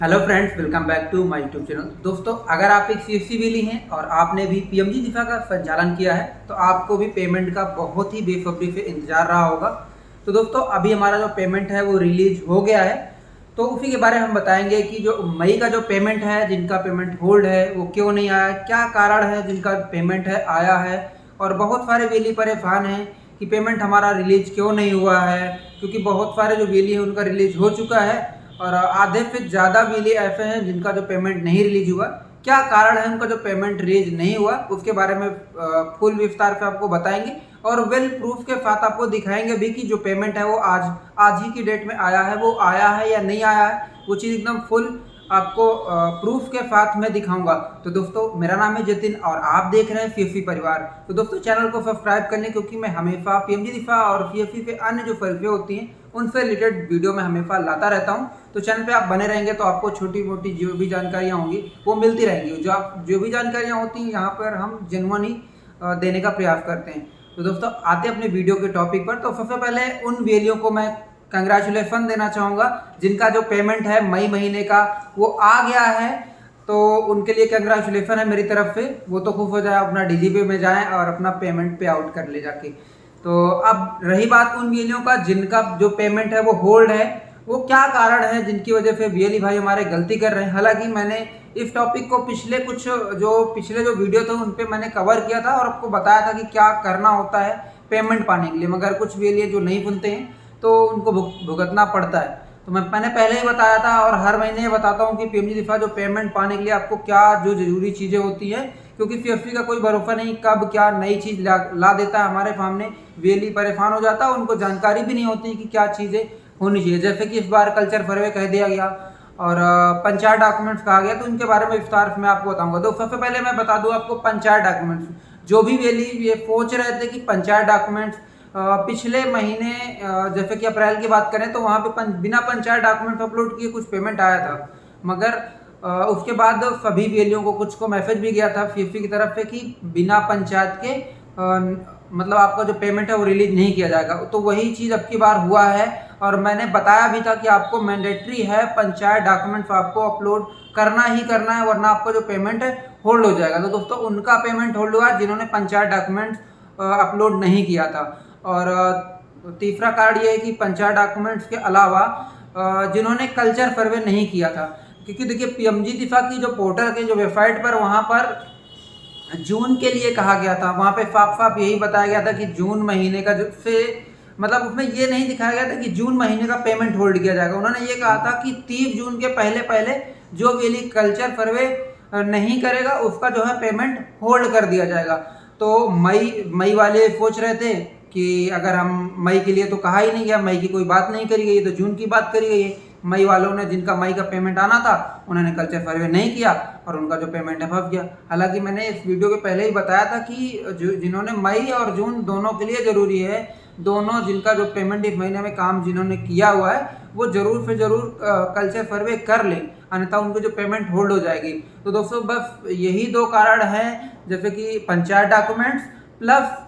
Hello friends, welcome back to my YouTube channel. दोस्तों, अगर आप एक सीएफसी वेली हैं और आपने भी पीएमजी दिफा का संचालन किया है तो आपको भी पेमेंट का बहुत ही बेसब्री से इंतजार रहा होगा। तो दोस्तों, अभी हमारा जो पेमेंट है वो रिलीज हो गया है। तो उसी के बारे में हम बताएंगे कि जो मई का जो पेमेंट है, जिनका पेमेंट होल्ड है वो क्यों नहीं आया, क्या कारण है जिनका पेमेंट है आया है। और बहुत सारे वेली परेशान हैं कि पेमेंट हमारा रिलीज क्यों नहीं हुआ है, क्योंकि बहुत सारे जो वेली है उनका रिलीज हो चुका है और आधे से ज़्यादा वेली ऐसे हैं जिनका जो पेमेंट नहीं रिलीज हुआ। क्या कारण है उनका जो पेमेंट रिलीज नहीं हुआ, उसके बारे में फुल विस्तार से आपको बताएंगे और वेल प्रूफ के साथ आपको दिखाएंगे भी कि जो पेमेंट है वो आज आज ही की डेट में आया है, वो आया है या नहीं आया है। वो चीज़ एकदम फुल आपको प्रूफ के साथ में दिखाऊंगा। तो दोस्तों, मेरा नाम है जतिन और आप देख रहे हैं सीएफसी परिवार। तो दोस्तों, चैनल को सब्सक्राइब करने, क्योंकि मैं हमेशा पीएमजी दिफा और सीएफसी से अन्य जो सर्वे होती हैं उनसे रिलेटेड वीडियो में हमेशा लाता रहता हूं। तो चैनल पे आप बने रहेंगे तो आपको छोटी मोटी जो भी जानकारियां होंगी वो मिलती रहेंगी। जो भी जानकारियां होती हैं यहाँ पर हम जेन्युइन ही देने का प्रयास करते हैं। तो दोस्तों, आते अपने वीडियो के टॉपिक पर। तो सबसे पहले उन वेलियों को मैं कंग्रेचुलेसन देना चाहूँगा जिनका जो पेमेंट है मई महीने का वो आ गया है। तो उनके लिए कंग्रेचुलेसन है मेरी तरफ से। वो तो खुश हो जाए, अपना डीजीपी में जाएं और अपना पेमेंट पे आउट कर ले जाके। तो अब रही बात उन वेलियों का जिनका जो पेमेंट है वो होल्ड है, वो क्या कारण है जिनकी वजह से वीएलई भाई हमारे गलती कर रहे हैं। हालांकि मैंने इस टॉपिक को पिछले जो वीडियो थे उन पे मैंने कवर किया था और आपको बताया था कि क्या करना होता है पेमेंट पाने के लिए, मगर कुछ वीएलई जो नहीं सुनते हैं तो उनको भुगतना पड़ता है। तो मैंने पहले ही बताया था और हर महीने बताता हूँ कि पीएमजी दिफा जो पेमेंट पाने के लिए आपको क्या जो जरूरी चीज़ें होती हैं, क्योंकि सीएफसी का कोई भरोसा नहीं कब क्या नई चीज़ ला देता है हमारे सामने। वीएलई परेशान हो जाता है, उनको जानकारी भी नहीं होती कि क्या चीज़ें होनी चाहिए। जैसे कि इस बार कल्चर सर्वे कह दिया गया और पंचायत डॉक्यूमेंट्स कहा गया, तो इनके बारे में विस्तार से मैं आपको बताऊंगा। तो सबसे पहले मैं बता दूं आपको पंचायत डॉक्यूमेंट्स। जो भी वेली ये सोच रहे थे कि पंचायत डॉक्यूमेंट्स पिछले महीने जैसे कि अप्रैल की बात करें तो वहाँ पे बिना पंचायत डॉक्यूमेंट्स अपलोड किए कुछ पेमेंट आया था, मगर उसके बाद सभी वेलियों को कुछ को मैसेज भी गया था सीएफसी की तरफ से कि बिना पंचायत के मतलब आपका जो पेमेंट है वो रिलीज नहीं किया जाएगा। तो वही चीज़ अब की बार हुआ है और मैंने बताया भी था कि आपको मैंडेटरी है पंचायत डॉक्यूमेंट्स आपको अपलोड करना ही करना है, वरना आपका जो पेमेंट है होल्ड हो जाएगा। तो दोस्तों, उनका पेमेंट होल्ड हुआ जिन्होंने पंचायत डॉक्यूमेंट्स अपलोड नहीं किया था। और तीसरा कारण ये है कि पंचायत डॉक्यूमेंट्स के अलावा जिन्होंने कल्चर सर्वे नहीं किया था, क्योंकि देखिए पीएमजी दिफा की जो पोर्टल के जो वेबसाइट पर वहाँ पर जून के लिए कहा गया था, वहाँ पे साफ साफ यही बताया गया था कि जून महीने का जो से मतलब उसमें ये नहीं दिखाया गया था कि जून महीने का पेमेंट होल्ड किया जाएगा। उन्होंने ये कहा था कि 30 जून के पहले पहले जो वेली कल्चर सर्वे नहीं करेगा उसका जो है पेमेंट होल्ड कर दिया जाएगा। तो मई वाले सोच रहे थे कि अगर हम मई के लिए तो कहा ही नहीं गया, मई की कोई बात नहीं करी गई, तो जून की बात करी गई है। मई वालों ने जिनका मई का पेमेंट आना था उन्होंने कल्चर सर्वे नहीं किया और उनका जो पेमेंट है फंस गया। हालांकि मैंने इस वीडियो के पहले ही बताया था कि जिन्होंने मई और जून दोनों के लिए ज़रूरी है, दोनों जिनका जो पेमेंट इस महीने में काम जिन्होंने किया हुआ है वो ज़रूर से ज़रूर कल्चर सर्वे कर लें, अन्यथा उनको जो पेमेंट होल्ड हो जाएगी। तो दोस्तों, बस यही दो कारण हैं, जैसे कि पंचायत डॉक्यूमेंट्स प्लस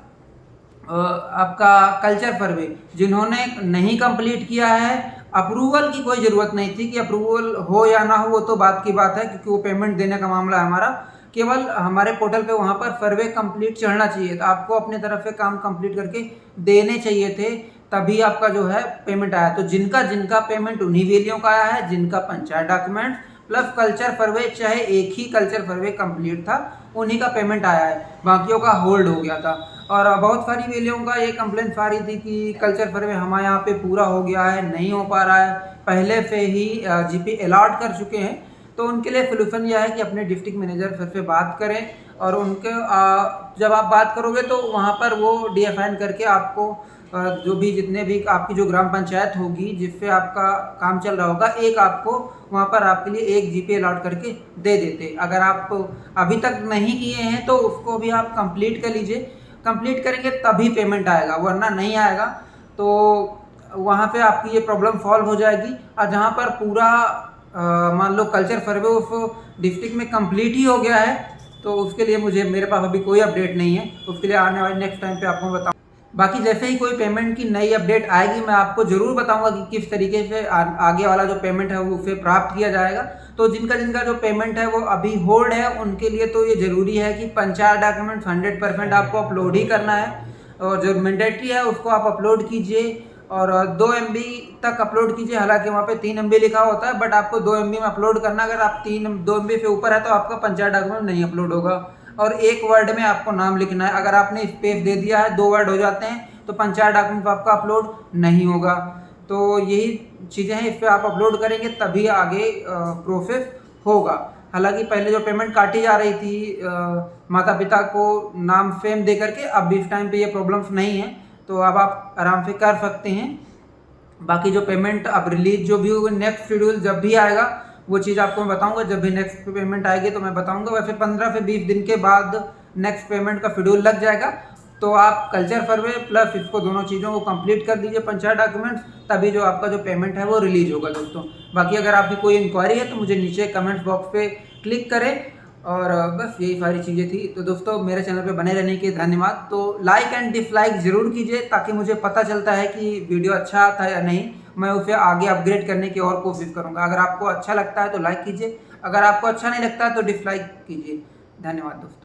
आपका कल्चर सर्वे जिन्होंने नहीं कंप्लीट किया है। अप्रूवल की कोई ज़रूरत नहीं थी कि अप्रूवल हो या ना हो, वो तो बात की बात है, क्योंकि वो पेमेंट देने का मामला है हमारा। केवल हमारे पोर्टल पे वहाँ पर सर्वे कंप्लीट चढ़ना चाहिए था, आपको अपनी तरफ से काम कंप्लीट करके देने चाहिए थे, तभी आपका जो है पेमेंट आया। तो जिनका जिनका पेमेंट उन्हीं वेलियों का आया है, जिनका पंचायत डॉक्यूमेंट प्लस कल्चर सर्वे, चाहे एक ही कल्चर सर्वे कंप्लीट था, उन्हीं का पेमेंट आया है, बाकियों का होल्ड हो गया था। और बहुत सारी वेलियों का ये कंप्लेंट आ रही थी कि कल्चर सर्वे हमारे यहाँ पे पूरा हो गया है, नहीं हो पा रहा है, पहले से ही जीपी अलॉट कर चुके हैं। तो उनके लिए सोल्यूशन यह है कि अपने डिस्ट्रिक्ट मैनेजर सर से बात करें और उनके जब आप बात करोगे तो वहाँ पर वो डीएफआईन करके आपको जो भी जितने भी आपकी जो ग्राम पंचायत होगी जिससे आपका काम चल रहा होगा, एक आपको वहाँ पर आपके लिए एक जीपी अलॉट करके दे देते। अगर आप अभी तक नहीं किए हैं तो उसको भी आप कंप्लीट कर लीजिए, कंप्लीट करेंगे तभी पेमेंट आएगा, वरना नहीं आएगा। तो वहाँ पे आपकी ये प्रॉब्लम सॉल्व हो जाएगी। और जहाँ पर पूरा मान लो कल्चर सर्वे उस डिस्ट्रिक्ट में कंप्लीट ही हो गया है, तो उसके लिए मेरे पास अभी कोई अपडेट नहीं है, उसके लिए आने वाले नेक्स्ट टाइम पे आपको बताऊँ। बाकी जैसे ही कोई पेमेंट की नई अपडेट आएगी मैं आपको ज़रूर बताऊंगा कि किस तरीके से आगे वाला जो पेमेंट है वो उसे प्राप्त किया जाएगा। तो जिनका जिनका जो पेमेंट है वो अभी होल्ड है उनके लिए तो ये ज़रूरी है कि पंचायत डॉक्यूमेंट्स 100% आपको अपलोड ही करना है, और जो मैंडेटरी है उसको आप अपलोड कीजिए और 2 MB तक अपलोड कीजिए। हालांकि वहाँ पे 3 MB लिखा होता है, बट आपको 2 MB में अपलोड करना। अगर आप 2 MB से ऊपर है तो आपका पंचायत डॉक्यूमेंट नहीं अपलोड होगा। और 1 वर्ड में आपको नाम लिखना है। अगर आपने स्पेस दे दिया है, 2 वर्ड हो जाते हैं, तो पंचायत डॉक्यूमेंट आपका अपलोड नहीं होगा। तो यही चीज़ें हैं, इस पर आप अपलोड करेंगे तभी आगे प्रोसेस होगा। हालांकि पहले जो पेमेंट काटी जा रही थी माता पिता को नाम फेम दे करके, अब इस टाइम पे ये प्रॉब्लम्स नहीं है, तो अब आप आराम से कर सकते हैं। बाकी जो पेमेंट अब रिलीज जो भी होगा, नेक्स्ट शेड्यूल जब भी आएगा वो चीज़ आपको मैं बताऊंगा। जब भी नेक्स्ट पेमेंट आएगी तो मैं बताऊंगा। वैसे 15 से 20 दिन के बाद नेक्स्ट पेमेंट का शेड्यूल लग जाएगा। तो आप कल्चर सर्वे प्लस इसको दोनों चीज़ों को कंप्लीट कर दीजिए, पंचायत डॉक्यूमेंट्स, तभी जो आपका जो पेमेंट है वो रिलीज होगा दोस्तों। बाकी अगर आपकी कोई इंक्वायरी है तो मुझे नीचे कमेंट्स बॉक्स पे क्लिक करें। और बस यही सारी चीज़ें थी। तो दोस्तों मेरे चैनल पे बने रहने के धन्यवाद। तो लाइक एंड डिसलाइक ज़रूर कीजिए ताकि मुझे पता चलता है कि वीडियो अच्छा था या नहीं, मैं उसे आगे अपग्रेड करने की और कोशिश करूँगा। अगर आपको अच्छा लगता है तो लाइक कीजिए, अगर आपको अच्छा नहीं लगता है तो डिसलाइक कीजिए। धन्यवाद दोस्तों।